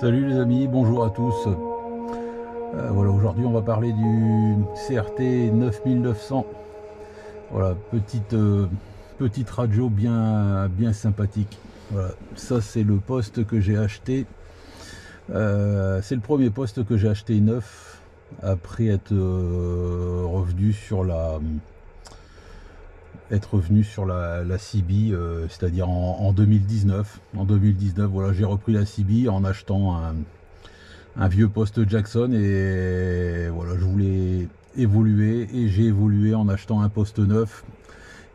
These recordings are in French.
Salut les amis, bonjour à tous. Voilà, aujourd'hui on va parler du CRT 9900. Voilà, petite radio bien sympathique. Voilà, ça c'est le poste que j'ai acheté. C'est le premier poste que j'ai acheté neuf après être revenu sur la CB, c'est-à-dire en 2019. En 2019, voilà, j'ai repris la CB en achetant un vieux poste Jackson et voilà, je voulais évoluer et j'ai évolué en achetant un poste neuf.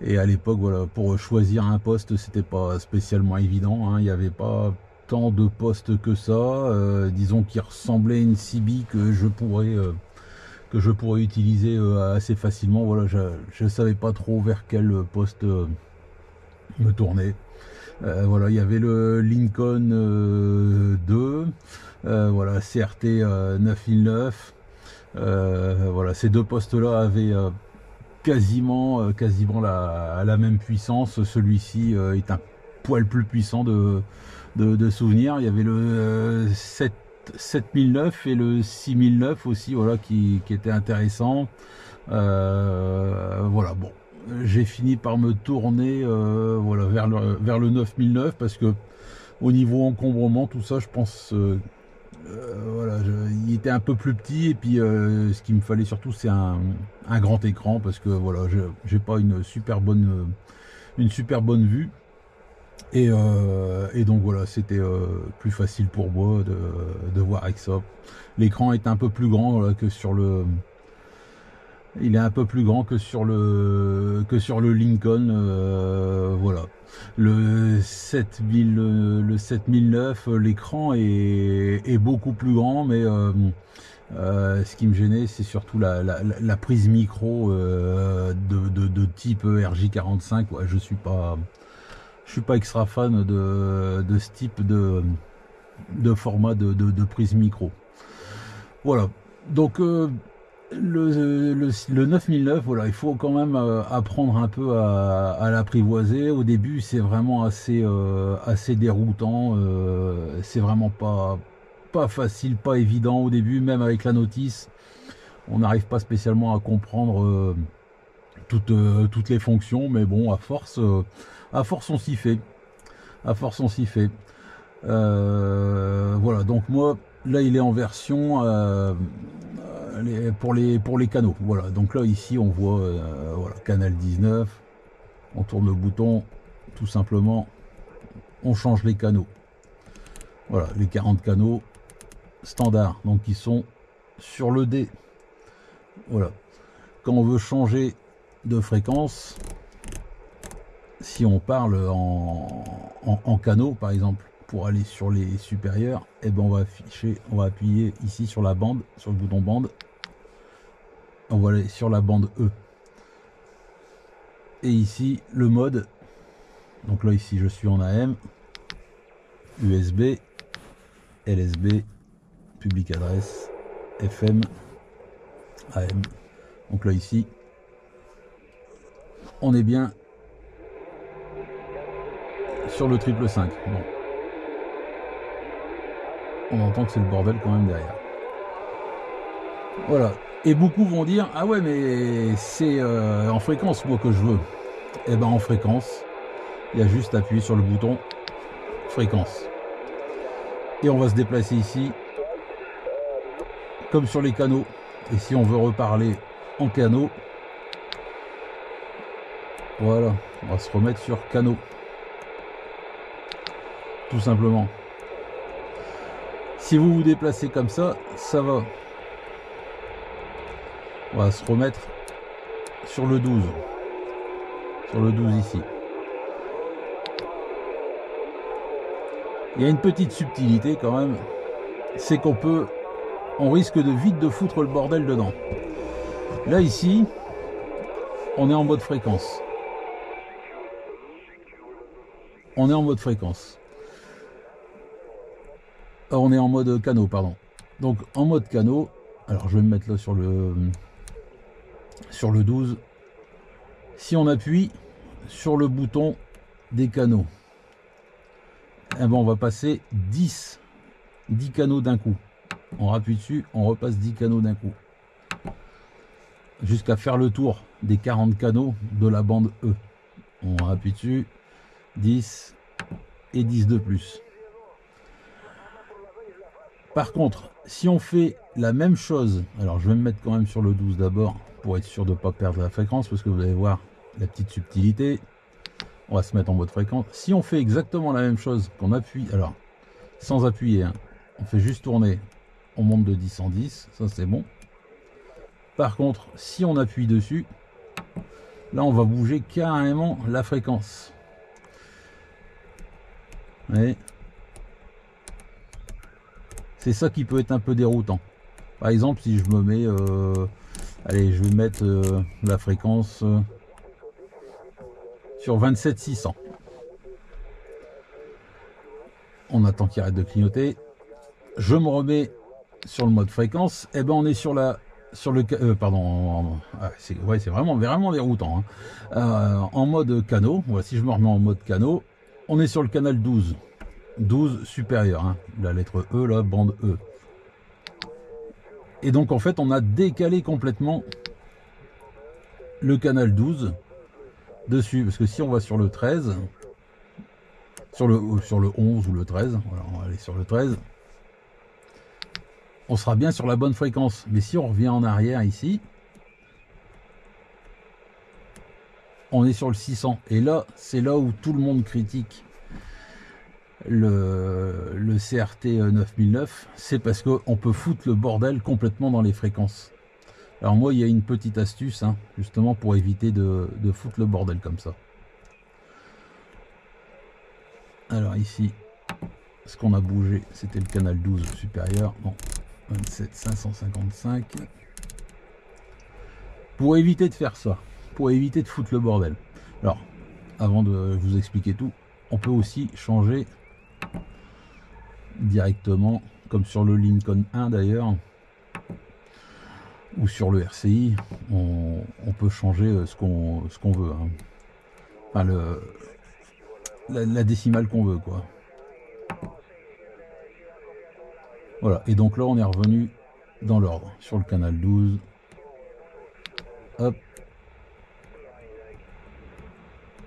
Et à l'époque, voilà, pour choisir un poste, c'était pas spécialement évident, hein. Il n'y avait pas tant de postes que ça, disons qui ressemblait à une CB que je pourrais utiliser assez facilement. Voilà, je savais pas trop vers quel poste me tourner. Voilà, il y avait le Lincoln 2, voilà, CRT 9009. Voilà, ces deux postes-là avaient quasiment la même puissance. Celui-ci est un poil plus puissant de souvenir. Il y avait le 7009 et le 6009 aussi, voilà, qui étaient intéressants. Voilà, bon, j'ai fini par me tourner voilà, vers le 9009 parce que au niveau encombrement, tout ça, je pense, voilà, il était un peu plus petit et puis ce qu'il me fallait surtout, c'est un grand écran parce que voilà, j'ai pas une super bonne vue. Et donc voilà, c'était plus facile pour moi de voir avec ça. L'écran est un peu plus grand, voilà, que sur le. Il est un peu plus grand que sur le Lincoln, voilà. Le 7009, l'écran est beaucoup plus grand, mais ce qui me gênait, c'est surtout la prise micro de type RJ45. Ouais, je suis pas extra fan de ce type de format de prise micro. Voilà. Donc le 9009, voilà, il faut quand même apprendre un peu à l'apprivoiser. Au début, c'est vraiment assez déroutant. C'est vraiment pas facile, pas évident au début, même avec la notice. On n'arrive pas spécialement à comprendre toutes les fonctions, mais bon, à force on s'y fait. À force on s'y fait. Voilà, donc moi, là, il est en version pour les canaux. Voilà, donc là, ici, on voit voilà, canal 19. On tourne le bouton, tout simplement, on change les canaux. Voilà, les 40 canaux standards, donc ils sont sur le D. Voilà. Quand on veut changer de fréquence, si on parle en canaux, par exemple, pour aller sur les supérieurs, et ben on va appuyer ici sur la bande, sur le bouton bande. On va aller sur la bande E. Et ici, le mode. Donc là, ici, je suis en AM, USB, LSB, public adresse, FM, AM. Donc là, ici, on est bien sur le 555. Bon. On entend que c'est le bordel quand même derrière. Voilà. Et beaucoup vont dire, ah ouais, mais c'est en fréquence moi que je veux. Et ben en fréquence, il y a juste à appuyer sur le bouton fréquence. Et on va se déplacer ici, comme sur les canaux. Et si on veut reparler en canaux, voilà, on va se remettre sur canaux. Tout simplement. Si vous vous déplacez comme ça, ça va. On va se remettre sur le 12. Sur le 12 ici. Il y a une petite subtilité quand même. C'est on risque de vite de foutre le bordel dedans. Là ici, on est en mode fréquence. On est en mode fréquence. On est en mode canaux, pardon. Donc en mode canaux, alors je vais me mettre là sur le 12. Si on appuie sur le bouton des canaux, eh ben on va passer 10 10 canaux d'un coup. On rappuie dessus, on repasse 10 canaux d'un coup. Jusqu'à faire le tour des 40 canaux de la bande E. On appuie dessus, 10 et 10 de plus. Par contre, si on fait la même chose, alors je vais me mettre quand même sur le 12 d'abord pour être sûr de ne pas perdre la fréquence, parce que vous allez voir la petite subtilité. On va se mettre en mode fréquence. Si on fait exactement la même chose, qu'on appuie, alors sans appuyer, hein, on fait juste tourner, on monte de 10 en 10, ça c'est bon. Par contre, si on appuie dessus, là on va bouger carrément la fréquence. Et c'est ça qui peut être un peu déroutant. Par exemple, si je me mets, allez, je vais mettre la fréquence sur 27600. On attend qu'il arrête de clignoter. Je me remets sur le mode fréquence. Et ben on est sur le c'est vraiment déroutant. Hein. En mode canot, voilà, si je me remets en mode canot, on est sur le canal 12. 12 supérieur, hein, la lettre E, la bande E. Et donc en fait on a décalé complètement le canal 12 dessus, parce que si on va sur le 13, sur le 11 ou le 13, voilà, on va aller sur le 13, on sera bien sur la bonne fréquence. Mais si on revient en arrière ici, on est sur le 600. Et là, c'est là où tout le monde critique le CRT 9009, c'est parce qu'on peut foutre le bordel complètement dans les fréquences. Alors moi, il y a une petite astuce, hein, justement pour éviter de foutre le bordel comme ça. Alors ici, ce qu'on a bougé, c'était le canal 12 supérieur, bon, 27555. Pour éviter de faire ça, pour éviter de foutre le bordel. Alors, avant de vous expliquer tout, on peut aussi changer directement, comme sur le Lincoln 1 d'ailleurs, ou sur le RCI, on peut changer ce qu'on veut. Hein. Enfin, la décimale qu'on veut, quoi. Voilà, et donc là on est revenu dans l'ordre, sur le canal 12. Hop.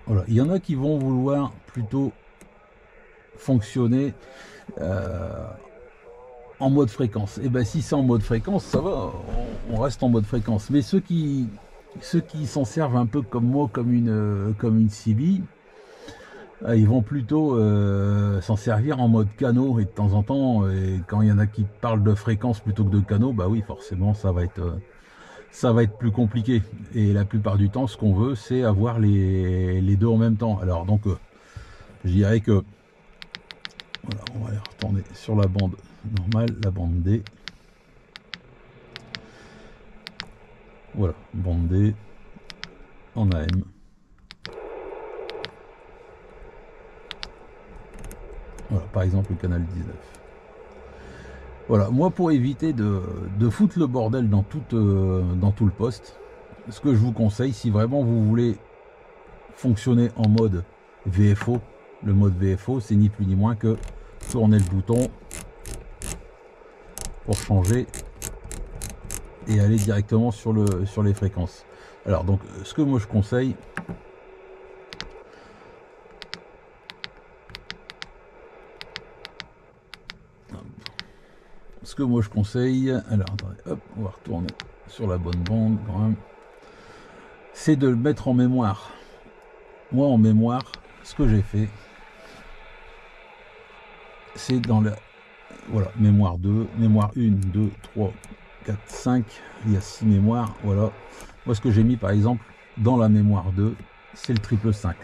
Voilà, il y en a qui vont vouloir plutôt fonctionner en mode fréquence. Et ben si c'est en mode fréquence, ça va, on reste en mode fréquence. Mais ceux qui s'en servent un peu comme moi, comme une CB, ils vont plutôt s'en servir en mode canot. Et de temps en temps, et quand il y en a qui parlent de fréquence plutôt que de canot, bah oui, forcément, ça va être plus compliqué. Et la plupart du temps, ce qu'on veut, c'est avoir les deux en même temps. Alors donc, je dirais que voilà, on va aller retourner sur la bande normale, la bande D. Voilà, bande D en AM. Voilà, par exemple le canal 19. Voilà, moi pour éviter de foutre le bordel dans tout le poste, ce que je vous conseille, si vraiment vous voulez fonctionner en mode VFO, le mode VFO, c'est ni plus ni moins que tourner le bouton pour changer et aller directement sur les fréquences. Alors donc ce que moi je conseille, alors attendez, hop, on va retourner sur la bonne bande quand même, c'est de le mettre en mémoire. Moi en mémoire, ce que j'ai fait, c'est dans la, voilà, mémoire 2, mémoire 1, 2, 3, 4, 5, il y a 6 mémoires, voilà. Moi ce que j'ai mis par exemple dans la mémoire 2, c'est le 555.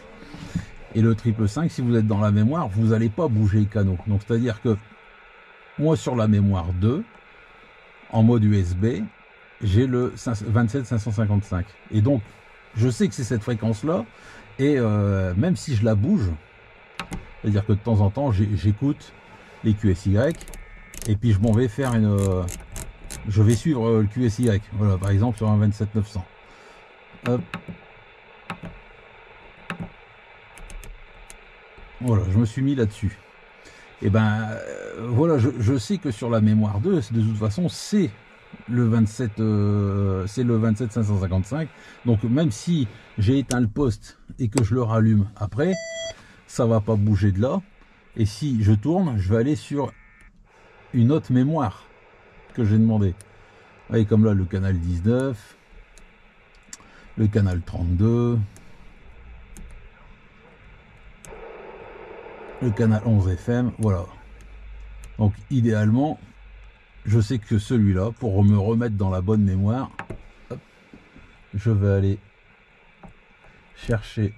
Et le 555, si vous êtes dans la mémoire, vous n'allez pas bouger le canot. Donc c'est à dire que moi sur la mémoire 2, en mode USB, j'ai le 27555. Et donc je sais que c'est cette fréquence là, et même si je la bouge, c'est à dire que de temps en temps j'écoute les QSY, et puis je m'en vais faire je vais suivre le QSY, voilà, par exemple sur un 27900. Hop. Voilà, je me suis mis là-dessus. Et ben voilà, je sais que sur la mémoire 2, de toute façon, c'est le 27, c'est le 27555. Donc même si j'ai éteint le poste et que je le rallume après, ça va pas bouger de là. Et si je tourne, je vais aller sur une autre mémoire que j'ai demandé. Vous voyez, comme là, le canal 19, le canal 32, le canal 11 FM, voilà. Donc idéalement, je sais que celui-là, pour me remettre dans la bonne mémoire, hop, je vais aller chercher.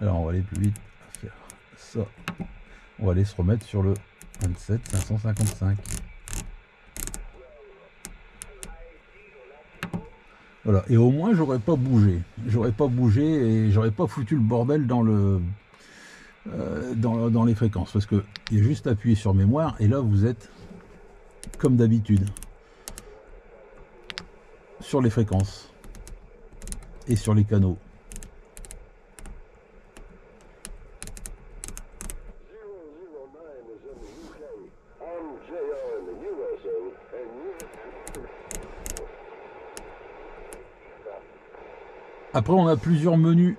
Alors on va aller plus vite, faire ça. On va aller se remettre sur le 27555. Voilà, et au moins j'aurais pas bougé. J'aurais pas bougé et j'aurais pas foutu le bordel dans le dans les fréquences, parce que il y a juste appuyé sur mémoire et là vous êtes comme d'habitude sur les fréquences et sur les canaux. Après on a plusieurs menus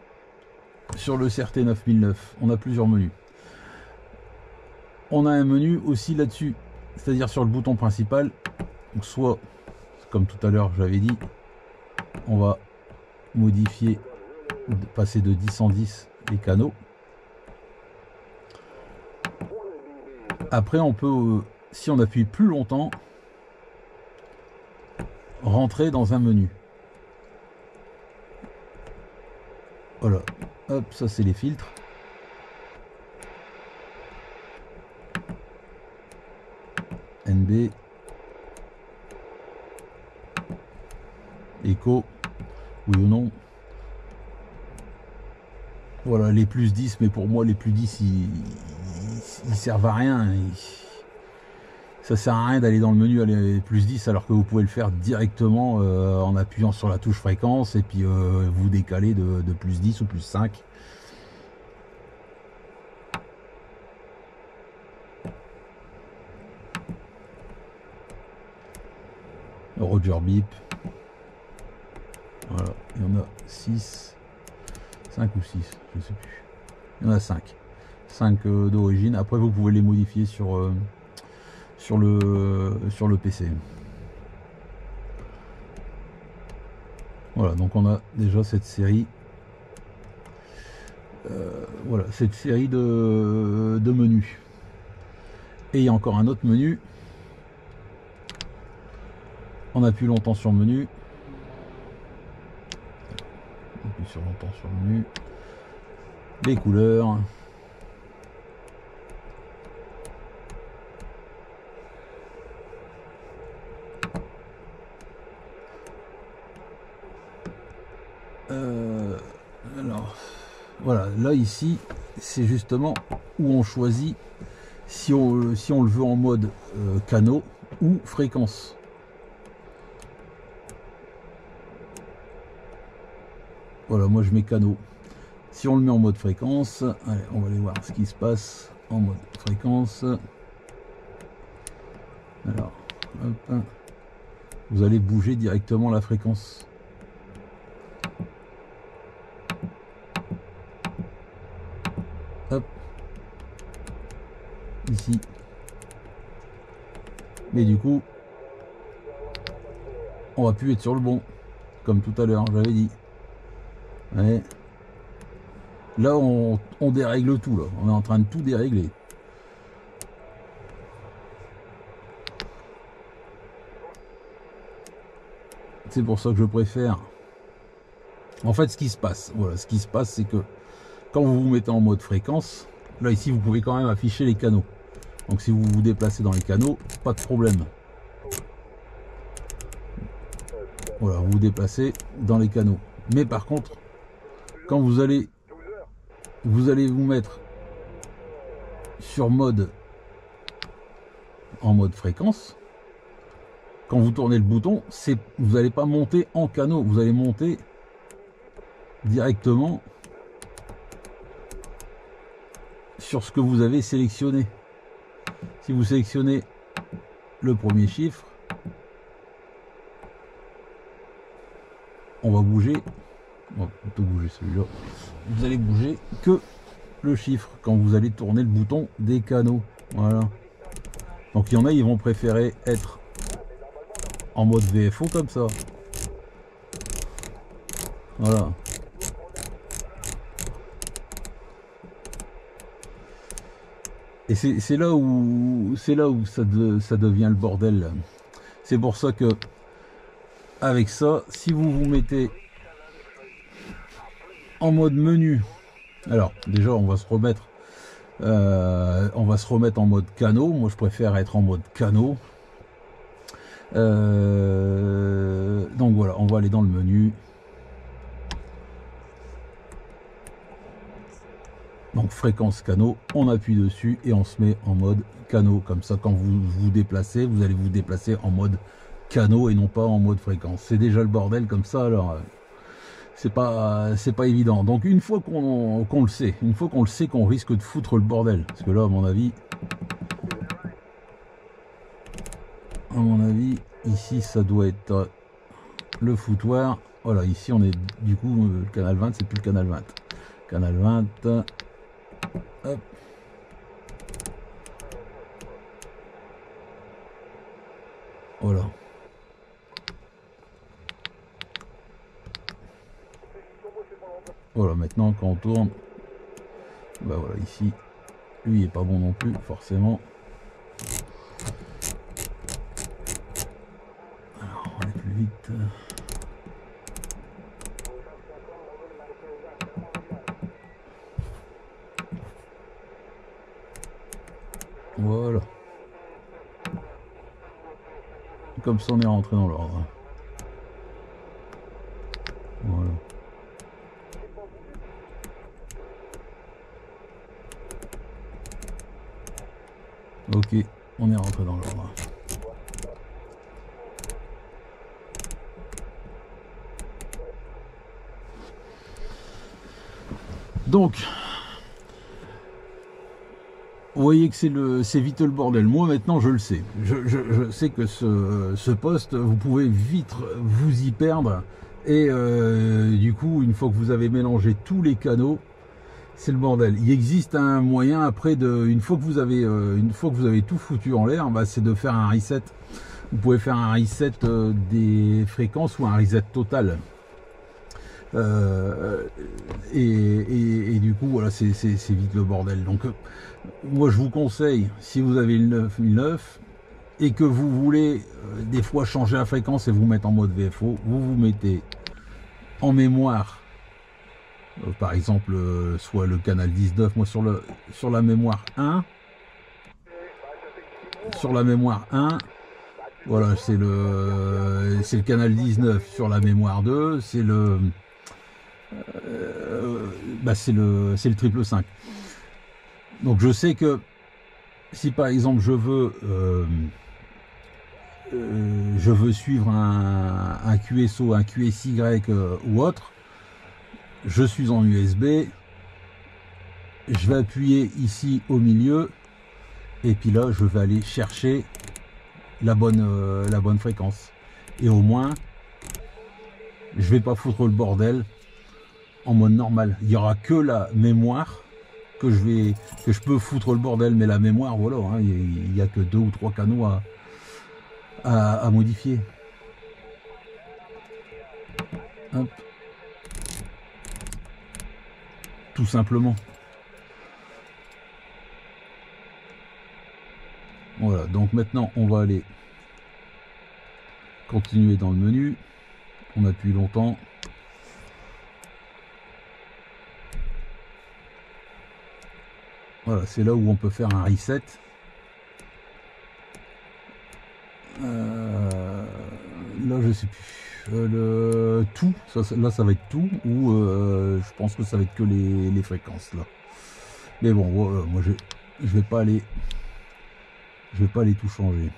sur le CRT 9009, on a plusieurs menus. On a un menu aussi là-dessus, c'est-à-dire sur le bouton principal. Donc soit, comme tout à l'heure j'avais dit, on va modifier, passer de 10 en 10 les canaux. Après on peut, si on appuie plus longtemps, rentrer dans un menu. Voilà, hop, ça c'est les filtres. NB, écho, oui ou non. Voilà, les plus 10, mais pour moi les plus 10 ils servent à rien. Ça sert à rien d'aller dans le menu aller plus 10 alors que vous pouvez le faire directement en appuyant sur la touche fréquence et puis vous décaler de plus 10 ou plus 5. Roger Bip. Voilà, il y en a 6, 5 ou 6, je sais plus. Il y en a 5. 5 d'origine. Après vous pouvez les modifier sur le PC. Voilà, donc on a déjà cette série. Voilà, cette série de menus. Et il y a encore un autre menu. On appuie longtemps sur le menu. On appuie sur longtemps sur le menu. Les couleurs. Alors, voilà, là ici, c'est justement où on choisit si on le veut en mode canaux ou fréquence. Voilà, moi je mets canaux. Si on le met en mode fréquence, allez, on va aller voir ce qui se passe en mode fréquence. Alors, hop, vous allez bouger directement la fréquence. Hop, ici. Mais du coup, on va plus être sur le bon, comme tout à l'heure, j'avais dit. Ouais. Là, on dérègle tout, là. On est en train de tout dérégler. C'est pour ça que je préfère. En fait, ce qui se passe, voilà, ce qui se passe, c'est que quand vous vous mettez en mode fréquence, là ici, vous pouvez quand même afficher les canaux. Donc, si vous vous déplacez dans les canaux, pas de problème. Voilà, vous vous déplacez dans les canaux. Mais par contre, quand vous allez vous mettre sur mode, en mode fréquence, quand vous tournez le bouton, vous n'allez pas monter en canaux, vous allez monter directement sur ce que vous avez sélectionné. Si vous sélectionnez le premier chiffre, on va bouger, on va plutôt bouger celui-là, vous allez bouger que le chiffre quand vous allez tourner le bouton des canaux. Voilà. Donc il y en a, ils vont préférer être en mode VFO comme ça. Voilà. Et c'est là où ça devient le bordel. C'est pour ça que avec ça, si vous vous mettez en mode menu, alors déjà on va se remettre en mode canaux. Moi je préfère être en mode canaux. Donc voilà, on va aller dans le menu. Donc fréquence canaux, on appuie dessus et on se met en mode canaux. Comme ça, quand vous vous déplacez, vous allez vous déplacer en mode canaux et non pas en mode fréquence. C'est déjà le bordel comme ça, alors c'est pas évident. Donc une fois qu'on le sait, qu'on risque de foutre le bordel, parce que là à mon avis, ici ça doit être le foutoir. Voilà, ici on est du coup le canal 20, c'est plus le canal 20. Canal 20. Hop. Voilà. Voilà, maintenant quand on tourne, bah voilà, ici, lui il est pas bon non plus, forcément. Alors, on va aller plus vite. Voilà. Comme ça on est rentré dans l'ordre. Voilà. Ok, on est rentré dans l'ordre. Donc, vous voyez que c'est vite le bordel. Moi maintenant je le sais. Je sais que ce poste, vous pouvez vite vous y perdre. Et du coup, une fois que vous avez mélangé tous les canaux, c'est le bordel. Il existe un moyen après une fois que vous avez tout foutu en l'air, bah, c'est de faire un reset. Vous pouvez faire un reset des fréquences ou un reset total. Et du coup voilà, c'est vite le bordel. Donc moi je vous conseille, si vous avez le 9009 et que vous voulez des fois changer la fréquence et vous mettre en mode VFO, vous vous mettez en mémoire par exemple soit le canal 19. Moi sur la mémoire 1, voilà, c'est le canal 19. Sur la mémoire 2, c'est le c'est le 555. Donc je sais que si par exemple je veux suivre un QSO, un QSY ou autre, je suis en USB, je vais appuyer ici au milieu et puis là je vais aller chercher la bonne fréquence, et au moins je vais pas foutre le bordel en mode normal. Il y aura que la mémoire que je peux foutre le bordel, mais la mémoire, voilà, hein, il n'y a que 2 ou 3 canaux à modifier. Hop. Tout simplement. Voilà, donc maintenant on va aller continuer dans le menu. On appuie longtemps. Voilà, c'est là où on peut faire un reset. Là je sais plus. Le tout, là ça va être tout, ou je pense que ça va être que les fréquences là. Mais bon, voilà, moi je vais pas aller tout changer.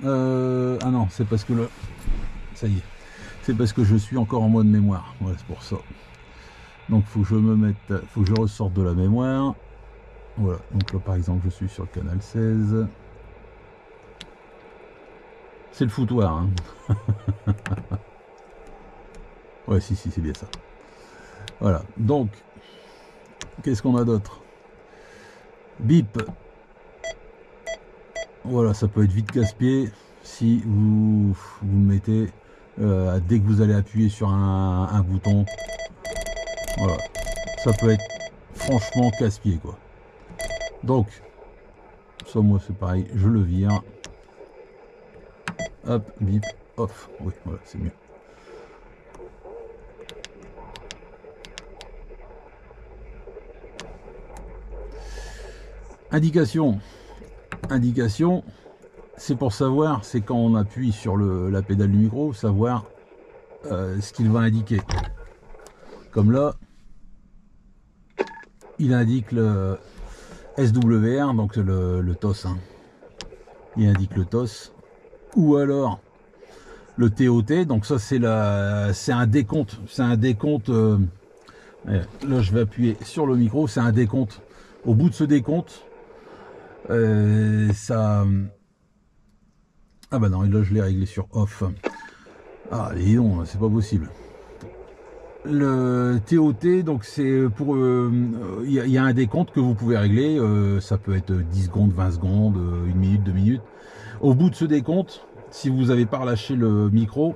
Ah non, c'est parce que là, ça y est, c'est parce que je suis encore en mode mémoire. Voilà, c'est pour ça. Donc faut que je ressorte de la mémoire. Voilà, donc là par exemple je suis sur le canal 16. C'est le foutoir, hein. Ouais, si, c'est bien ça. Voilà, donc, qu'est-ce qu'on a d'autre? Bip. Voilà, ça peut être vite casse-pied si vous le mettez dès que vous allez appuyer sur un bouton. Voilà, ça peut être franchement casse-pied, quoi. Donc, ça, moi, c'est pareil, je le vire. Hop, bip, off. Oui, voilà, c'est mieux. Indication. Indication, c'est pour savoir, c'est quand on appuie sur la pédale du micro, savoir ce qu'il va indiquer. Comme là, il indique le SWR, donc le TOS. Hein. Il indique le TOS. Ou alors le TOT, donc ça c'est un décompte. C'est un décompte. Là je vais appuyer sur le micro, c'est un décompte. Au bout de ce décompte, ça. Ah bah non, là je l'ai réglé sur off. Ah les non, c'est pas possible. Le TOT, donc c'est pour il y a un décompte que vous pouvez régler, ça peut être 10 secondes, 20 secondes, 1 minute, 2 minutes. Au bout de ce décompte, si vous n'avez pas relâché le micro,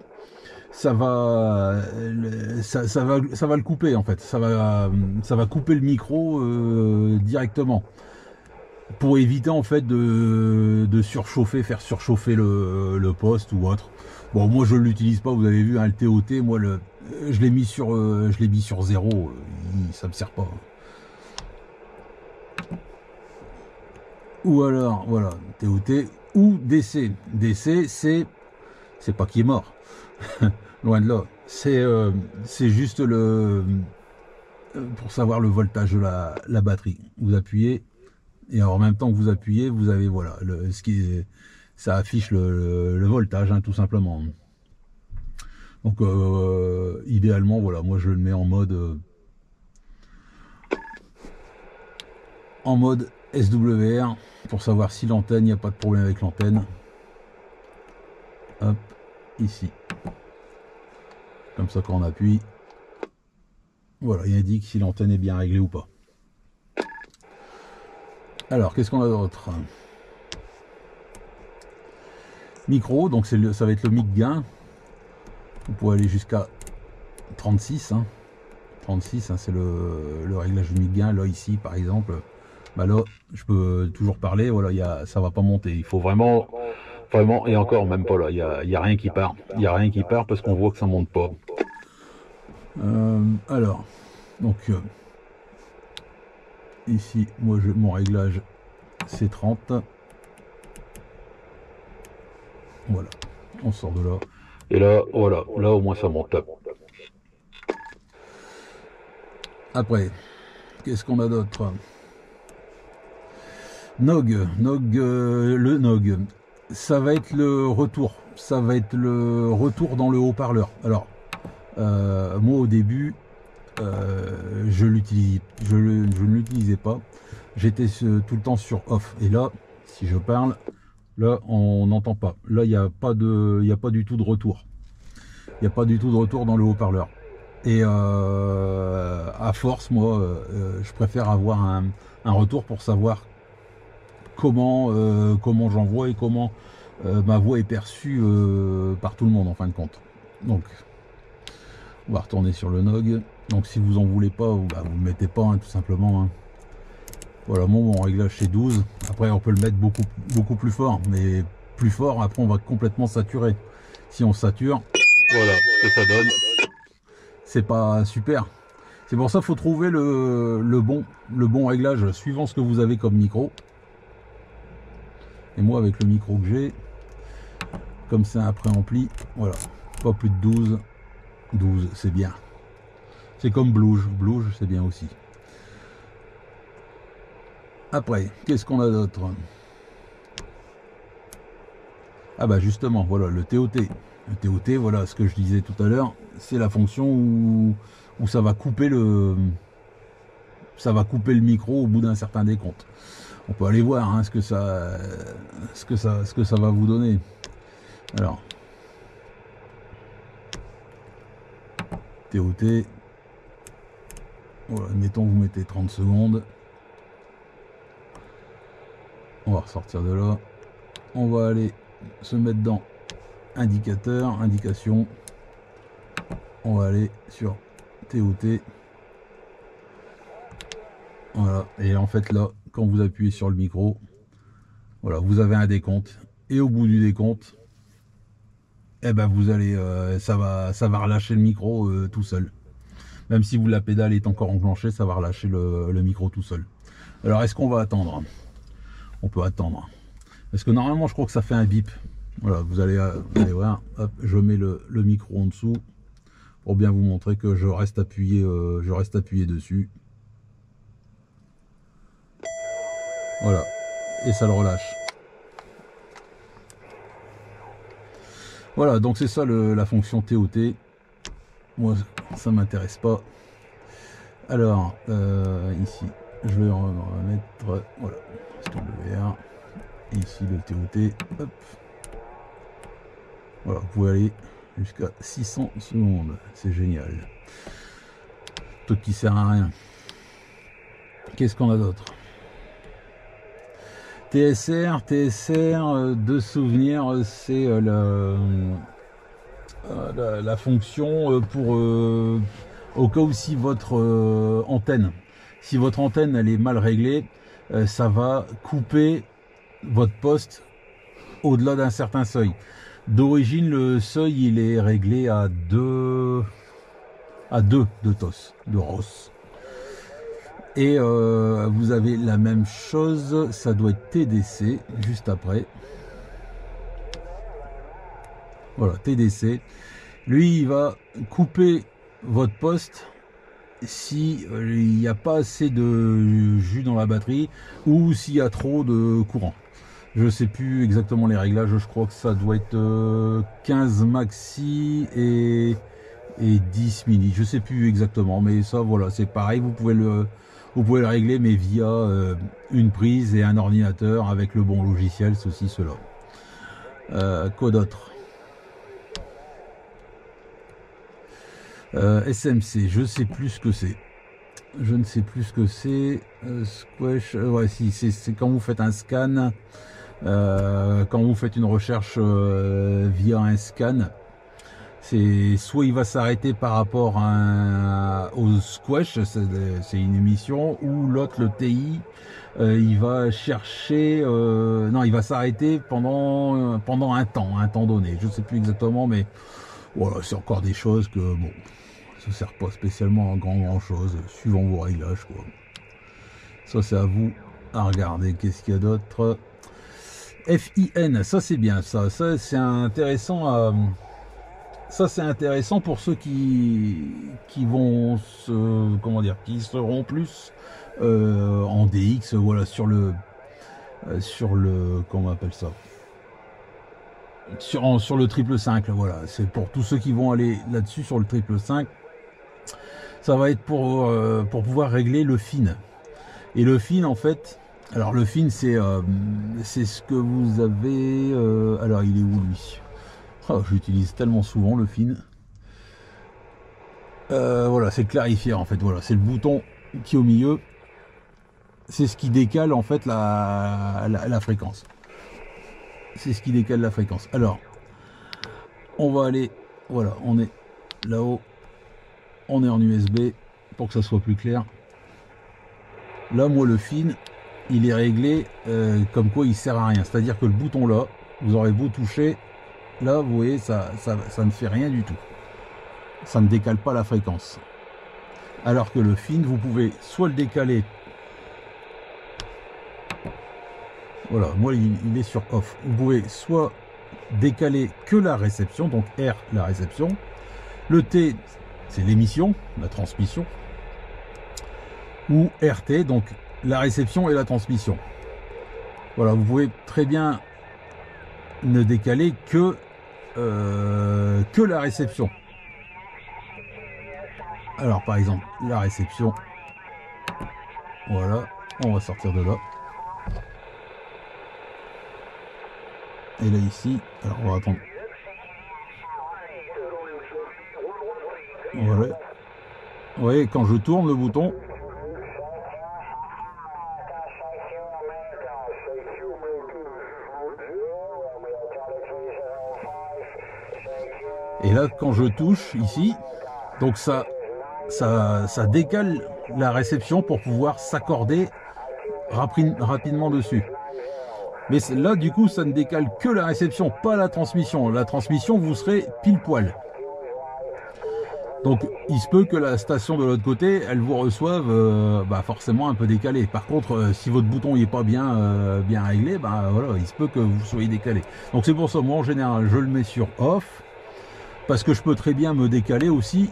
ça va le couper en fait, ça va couper le micro directement pour éviter en fait de surchauffer, faire surchauffer le poste ou autre. Bon, moi je l'utilise pas, vous avez vu, hein, le TOT, moi je l'ai mis sur 0, ça me sert pas. Ou alors voilà, TOT ou DC. DC c'est pas qui est mort, loin de là. C'est juste pour savoir le voltage de la batterie. Vous appuyez et en même temps que vous appuyez, vous avez voilà ça affiche le voltage, hein, tout simplement. Donc idéalement, voilà, moi je le mets en mode SWR pour savoir si l'antenne, il n'y a pas de problème avec l'antenne. Hop, ici. Comme ça, quand on appuie, voilà, il indique si l'antenne est bien réglée ou pas. Alors, qu'est-ce qu'on a d'autre? Micro, donc ça va être le mic gain. Vous pouvez aller jusqu'à 36. Hein. 36, hein, c'est le réglage du mic gain. Là, ici, par exemple, bah là, je peux toujours parler. Voilà, ça va pas monter. Il faut vraiment, et encore, même pas là. Il y a rien qui part. Il y a rien qui part parce qu'on voit que ça monte pas. Alors, donc ici, moi, mon réglage, c'est 30. Voilà, on sort de là. Et là, voilà, là au moins ça monte. Après, qu'est-ce qu'on a d'autre? Le Nog, ça va être le retour. Ça va être le retour dans le haut-parleur. Alors, moi au début, je ne l'utilisais pas. J'étais tout le temps sur off. Et là, si je parle, là on n'entend pas. Là, il n'y a pas du tout de retour. Il n'y a pas du tout de retour dans le haut-parleur. Et à force, moi, je préfère avoir un retour pour savoir comment j'envoie et comment ma voix est perçue par tout le monde en fin de compte. Donc, on va retourner sur le Nog. Donc, si vous en voulez pas, vous le mettez pas, hein, tout simplement. Hein. Voilà, mon réglage c'est 12. Après, on peut le mettre beaucoup plus fort, mais plus fort, après, on va complètement saturer. Si on sature, voilà ce que ça donne. C'est pas super. C'est pour ça qu'il faut trouver le bon réglage suivant ce que vous avez comme micro. Et moi avec le micro que j'ai, comme c'est un préampli, voilà, pas plus de 12. 12 c'est bien. C'est comme Bluge c'est bien aussi. Après, qu'est-ce qu'on a d'autre? Ah bah justement, voilà, le TOT. Le TOT, voilà, ce que je disais tout à l'heure, c'est la fonction où ça va couper ça va couper le micro au bout d'un certain décompte. On peut aller voir hein, ce que ça va vous donner. Alors, TOT. Voilà, mettons vous mettez 30 secondes. On va ressortir de là. On va aller se mettre dans indicateur, indication. On va aller sur TOT. Voilà, et en fait là, quand vous appuyez sur le micro, voilà, vous avez un décompte. Et au bout du décompte, eh ben vous allez, ça va relâcher le micro tout seul. Même si la pédale est encore enclenchée, ça va relâcher le micro tout seul. Alors est-ce qu'on va attendre? On peut attendre. Parce que normalement je crois que ça fait un bip. Voilà, vous allez voir, hop, je mets le micro en dessous pour bien vous montrer que je reste appuyé dessus. Voilà, et ça le relâche. Voilà, donc c'est ça la fonction TOT. Moi, ça m'intéresse pas. Alors, ici, je vais remettre, voilà, SWR. Ici, le TOT. Hop. Voilà, vous pouvez aller jusqu'à 600 secondes. C'est génial. Truc qui sert à rien. Qu'est-ce qu'on a d'autre? TSR, de souvenir, c'est la fonction pour au cas où si votre antenne, elle est mal réglée, ça va couper votre poste au-delà d'un certain seuil. D'origine, le seuil il est réglé à 2 de TOS, de ROS. Et vous avez la même chose, ça doit être TDC juste après. Voilà, TDC. Lui, il va couper votre poste si il n'y a pas assez de jus dans la batterie ou s'il y a trop de courant. Je ne sais plus exactement les réglages, je crois que ça doit être 15 maxi et 10 mini. Je ne sais plus exactement, mais ça, voilà, c'est pareil, vous pouvez le régler, mais via une prise et un ordinateur avec le bon logiciel, ceci, cela. Quoi d'autre? SMC, je sais plus ce que c'est. Je ne sais plus ce que c'est. Squash, ouais, si, c'est quand vous faites un scan, quand vous faites une recherche via un scan. C'est soit il va s'arrêter par rapport au squash, c'est une émission, ou l'autre, le TI, il va chercher, non, il va s'arrêter pendant un temps donné. Je ne sais plus exactement, mais voilà, c'est encore des choses que bon, ça sert pas spécialement à grand chose, suivant vos réglages, quoi. Ça, c'est à vous à regarder. Qu'est-ce qu'il y a d'autre? FIN, ça c'est bien, ça c'est intéressant à. Ça c'est intéressant pour ceux qui vont qui seront plus en DX, voilà, sur le comment on appelle ça, sur le 555, voilà, c'est pour tous ceux qui vont aller là-dessus sur le 555. Ça va être pour pouvoir régler le fin. Et le fin, en fait, alors le fin c'est ce que vous avez, alors il est où lui? Oh, j'utilise tellement souvent le fin. Voilà, c'est le clarifier en fait. Voilà, c'est le bouton qui est au milieu. C'est ce qui décale en fait la fréquence. C'est ce qui décale la fréquence. Alors, on va aller. Voilà, on est là-haut. On est en USB pour que ça soit plus clair. Là, moi, le fin, il est réglé comme quoi il sert à rien. C'est-à-dire que le bouton là, vous aurez beau toucher. Là, vous voyez, ça ne fait rien du tout. Ça ne décale pas la fréquence. Alors que le fin, vous pouvez soit le décaler. Voilà, moi, il est sur off. Vous pouvez soit décaler que la réception, donc R, la réception. Le T, c'est l'émission, la transmission. Ou RT, donc la réception et la transmission. Voilà, vous pouvez très bien ne décaler que la réception. Alors par exemple la réception, Voilà, on va sortir de là. Et là ici, alors on va attendre. Voilà. Vous voyez, quand je tourne le bouton, et là quand je touche ici, donc ça décale la réception pour pouvoir s'accorder rapidement dessus. Mais là du coup ça ne décale que la réception, pas la transmission. La transmission, vous serez pile poil. Donc il se peut que la station de l'autre côté, elle vous reçoive forcément un peu décalé. Par contre, si votre bouton n'est pas bien réglé, voilà, il se peut que vous soyez décalé. Donc c'est pour ça, moi en général, je le mets sur off, parce que je peux très bien me décaler aussi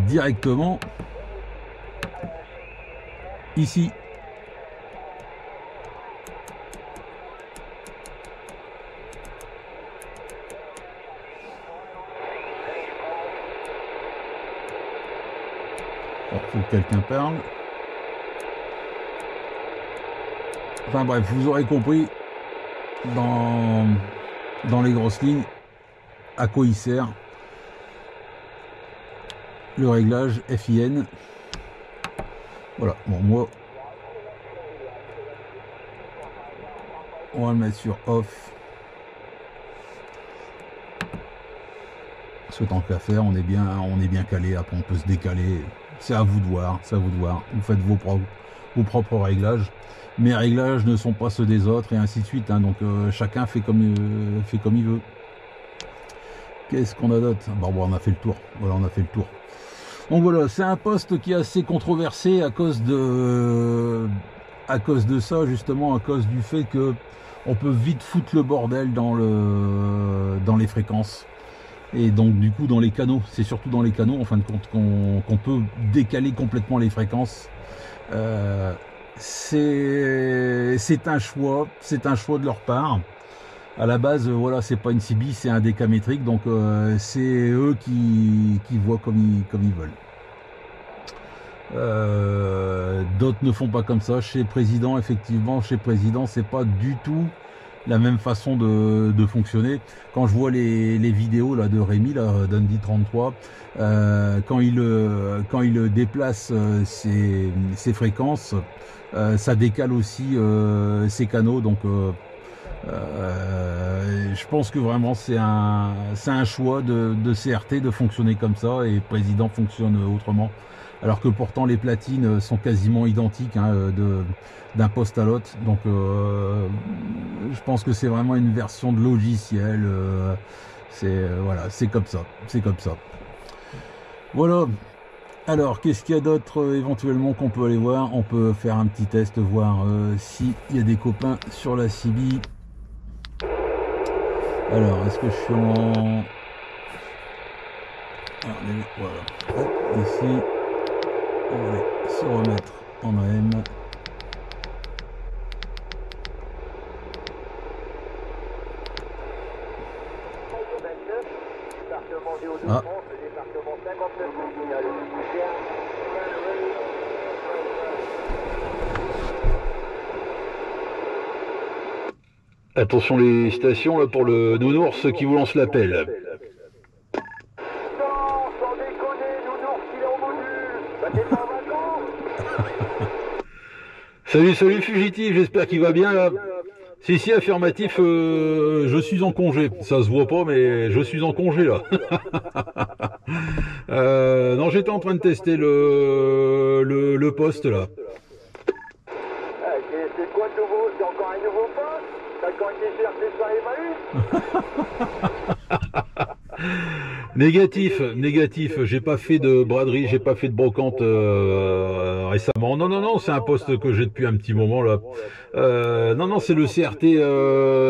directement ici. Faut que quelqu'un parle. Enfin bref, vous aurez compris dans les grosses lignes à quoi il sert le réglage FIN. Voilà, bon moi on va le mettre sur off. Ce tant qu'à faire, on est bien calé, après on peut se décaler. C'est à vous de voir, c'est à vous de voir. Vous faites vos propres réglages. Mes réglages ne sont pas ceux des autres et ainsi de suite. Hein. Donc chacun fait comme il veut. Qu'est-ce qu'on a d'autre? Bon, on a fait le tour. Voilà, on a fait le tour. Donc voilà, c'est un poste qui est assez controversé à cause de ça, justement, à cause du fait que on peut vite foutre le bordel dans les fréquences. Et donc du coup dans les canaux, c'est surtout dans les canaux en fin de compte qu'on peut décaler complètement les fréquences. C'est un choix de leur part. À la base, voilà, c'est pas une CB, c'est un décamétrique, donc c'est eux qui voient comme ils veulent. D'autres ne font pas comme ça. Chez Président, effectivement, chez Président, c'est pas du tout la même façon de fonctionner. Quand je vois les vidéos là de Rémi, là, d'Andy 33, quand il déplace ses fréquences, ça décale aussi ses canaux. Donc je pense que vraiment c'est un choix de CRT de fonctionner comme ça, et Président fonctionne autrement. Alors que pourtant les platines sont quasiment identiques, hein, d'un poste à l'autre. Donc je pense que c'est vraiment une version de logiciel. Voilà, c'est comme ça, c'est comme ça. Voilà. Alors qu'est-ce qu'il y a d'autre éventuellement qu'on peut aller voir? On peut faire un petit test, voir s'il y a des copains sur la CB. Alors est-ce que je suis en... Voilà, hop, ici. On va se remettre en AM. Ah. Attention les stations là pour le nounours qui vous lance l'appel. Salut fugitif, j'espère qu'il va bien là. Si, affirmatif, je suis en congé. Ça se voit pas, mais je suis en congé là. Non, j'étais en train de tester le poste là. C'est quoi de nouveau? C'est encore un nouveau poste? T'as quand été cherché sur Emmaüs? Négatif, j'ai pas fait de braderie, j'ai pas fait de brocante récemment. Non, c'est un poste que j'ai depuis un petit moment là. Non, c'est le CRT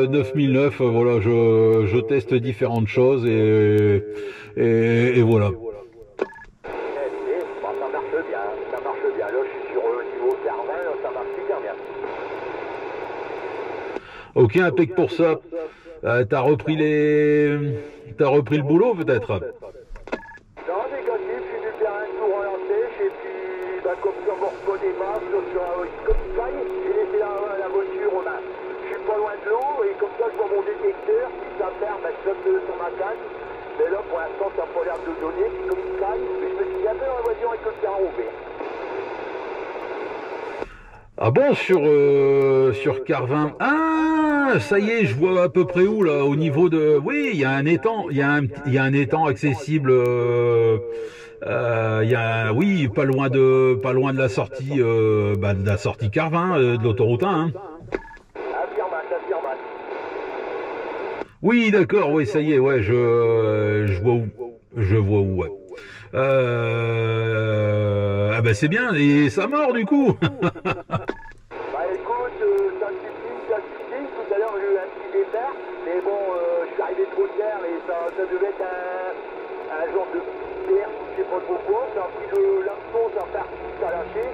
9009. Voilà, je teste différentes choses et voilà. Ça marche bien. Là, je suis sur le niveau Carvin, ça marche super bien. Ok, impec pour ça. T'as repris le boulot peut-être? Non, négatif, je suis du terrain tout relancé, et puis comme ça, on ne reconnaît pas, mon détecteur, si ça perd, ben, je saute sur ma canne. Mais là, pour l'instant, ça n'a pas l'air de donner. Puis comme il calme, mais je me suis dit un peu dans la voiture avec le terrain ouvert. Ah bon, sur Carvin. Ah, ça y est, je vois à peu près où là, au niveau de. Oui, il y a un étang, il y a un étang accessible. Il y a, oui, pas loin de la sortie, de la sortie Carvin, de l'autoroute 1. Hein. Affirmate. Oui, d'accord, oui, ça y est, ouais, je vois où, ouais. Ah ben c'est bien, et ça mord du coup. Bah écoute, ça suffit. Tout à l'heure j'ai eu un petit départ, mais bon, je suis arrivé trop tard et ça devait être un genre de terre, je sais pas trop quoi. Ça a pris de l'hameçon, ça a fait lâché,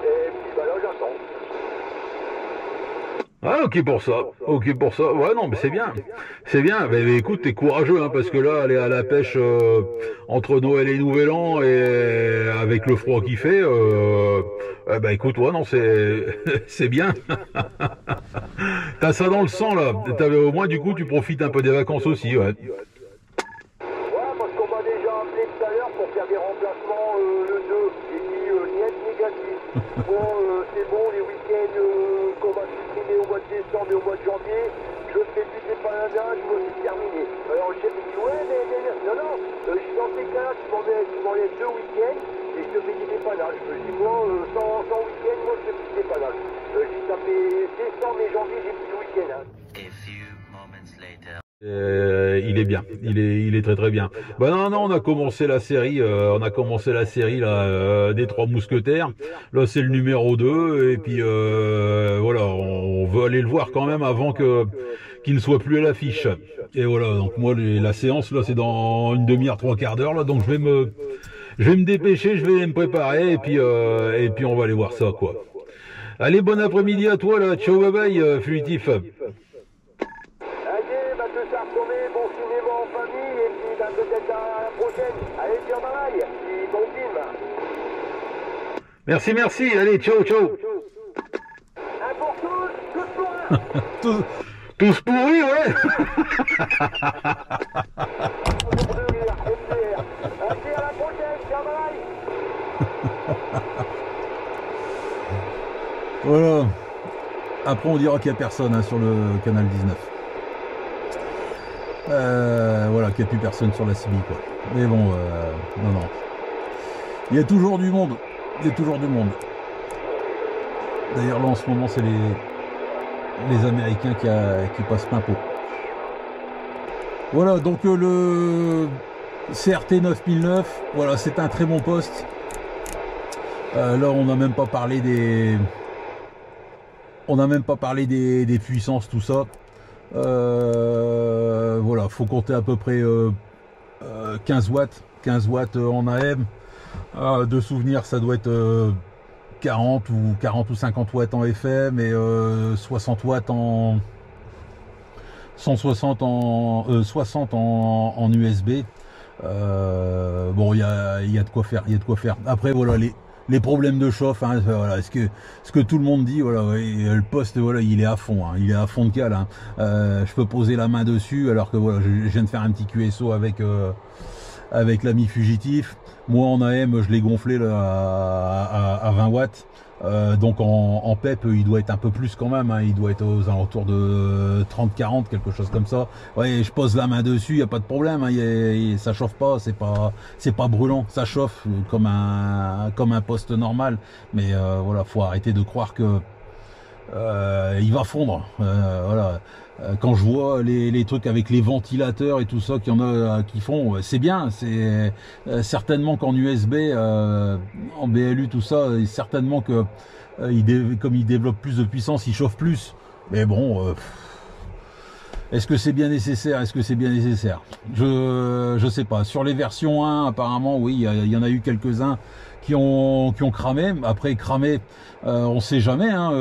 et puis bah là j'attends. Ah, ok pour ça. Ouais, non, mais c'est bien. Mais écoute, t'es courageux, hein, parce que là, aller à la pêche entre Noël et Nouvel An et avec le froid qu'il fait, écoute, ouais, non, c'est bien. T'as ça dans le sang là. Au moins, du coup, tu profites un peu des vacances aussi, ouais. Ouais, parce qu'on m'a déjà appelé tout à l'heure pour faire des remplacements le 2. J'ai dit niet négatif. Bon, c'est bon, les week-ends qu'on va supprimer au mois de décembre et au mois de janvier, je fais plus des paladins, je vois c'est terminé. Alors le chef me dit ouais, mais non, je suis dans ces cas-là, tu m'enlèves 2 week-ends et je te fais des dépannage. Je dis moi, sans week-end, moi je fais plus des dépannage. Je dis ça fait décembre et janvier, j'ai plus de week-end. Hein. A few moments later. Il est bien, il est très très bien. Bah non, on a commencé la série, là, des Trois Mousquetaires. Là c'est le numéro 2 et puis voilà, on veut aller le voir quand même avant qu'il ne soit plus à l'affiche. Et voilà, donc moi la séance là c'est dans une demi-heure, 3/4 d'heure là, donc je vais me dépêcher, je vais me préparer et puis on va aller voir ça quoi. Allez, bon après-midi à toi là, ciao bye bye Fugitif. Bon cinéma en famille et puis peut-être à la prochaine. Allez, tiens, bye, puis bon film. Merci, allez, ciao. Un pour tous pour un. Tous pourris, ouais. Allez, à la prochaine, tiens, bye. Voilà. Après, on dira qu'il n'y a personne hein, sur le canal 19. Voilà, qu'il n'y a plus personne sur la CB quoi. Mais bon, non. Il y a toujours du monde. D'ailleurs là en ce moment c'est les Américains qui passent plein pot. Voilà, donc le CRT 9009, voilà, c'est un très bon poste. Là on n'a même pas parlé des puissances, tout ça. Voilà, faut compter à peu près 15 watts en AM. De souvenir, ça doit être 40 ou 50 watts en FM et 60 watts en 160 60 en USB. Bon, il y a de quoi faire, Après voilà les problèmes de chauffe, hein, voilà, ce que tout le monde dit, voilà, ouais, le poste, voilà, il est à fond, de cale. Hein. Je peux poser la main dessus, alors que voilà, je viens de faire un petit QSO avec l'ami Fugitif. Moi en AM, je l'ai gonflé là, à 20 watts. Donc en PEP, il doit être un peu plus quand même, hein, il doit être aux alentours de 30-40, quelque chose comme ça. Ouais, je pose la main dessus, il n'y a pas de problème, hein, ça chauffe pas, c'est pas brûlant, ça chauffe comme un poste normal. Mais voilà, faut arrêter de croire que il va fondre. Voilà. Quand je vois les trucs avec les ventilateurs et tout ça qu'il y en a qui font, c'est bien, c'est certainement qu'en USB, en BLU, tout ça, certainement que comme il développe plus de puissance, il chauffe plus. Mais bon, est-ce que c'est bien nécessaire? Je sais pas. Sur les versions 1, apparemment, oui, il y en a eu quelques-uns qui ont cramé. Après cramé, on sait jamais. Hein,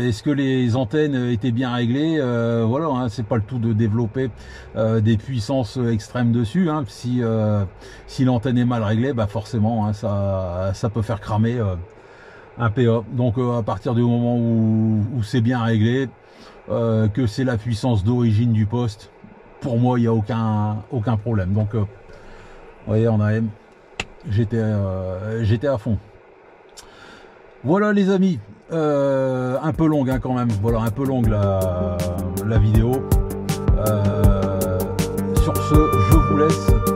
est-ce que les antennes étaient bien réglées? Voilà, hein, c'est pas le tout de développer des puissances extrêmes dessus. Hein, si l'antenne est mal réglée, bah forcément, hein, ça peut faire cramer. un PA. Donc à partir du moment où c'est bien réglé, que c'est la puissance d'origine du poste, pour moi il n'y a aucun problème. Donc vous voyez, j'étais à fond. Voilà les amis, un peu longue hein, quand même, voilà, un peu longue la vidéo. Sur ce, je vous laisse.